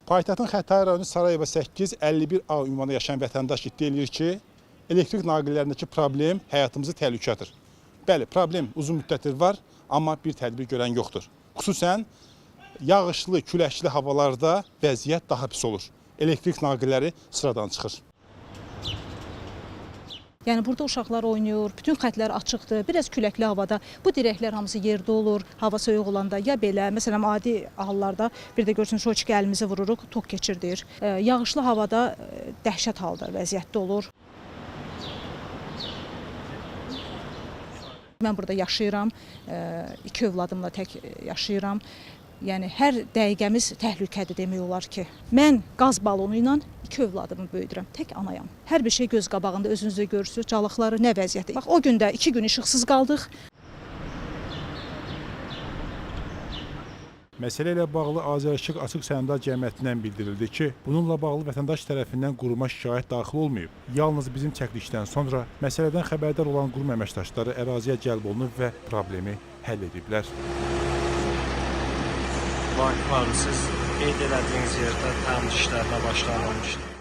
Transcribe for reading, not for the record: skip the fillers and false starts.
Paytaxtın Xətai rayonu Sarayeva 8-51A ünvanında yaşayan vətəndaş iddia edir ki, elektrik naqillərindəki problem həyatımızı təhlükə atır. Bəli, problem uzun müddətdir var, amma bir tədbir görən yoxdur. Xüsusən yağışlı, küləkli havalarda vəziyyət daha pis olur. Elektrik naqilləri sıradan çıxır. Yəni burada uşaqlar oynayır, bütün xətlər açıqdır. Biraz küləkli havada bu dirəklər hamısı yerdə olur. Hava soyuq olanda ya belə, məsələn adi hallarda bir də görürsünüz şoçki əlimizi vururuq, tok keçirdir. Yağışlı havada dəhşət halda vəziyyətdə olur. Mən burada yaşayıram, 2 övladımla tək yaşayıram. Yəni hər dəqiqəmiz təhlükədir demək olar ki. Mən qaz balonu ilə 2 övladımı böyüdürəm, tək anayam. Hər bir şey göz qabağında özünüzdə görürsünüz, calıqları nə vəziyyətdir. Bax o gündə 2 gün işıqsız qaldıq. Məsələ ilə bağlı Azərişıq Açıq Səhmdar Cəmiyyətindən bildirildi ki, bununla bağlı vətəndaş tərəfindən quruma şikayət daxil olmayıb. Yalnız bizim çəkilişdən sonra məsələdən xəbərdar olan qurum əməkdaşları əraziyə cəlb olunub və problemi həll ediblər. Vakif abi, siz qeyd elədiyiniz yerdə təmir işlərinə başlanılmışdır.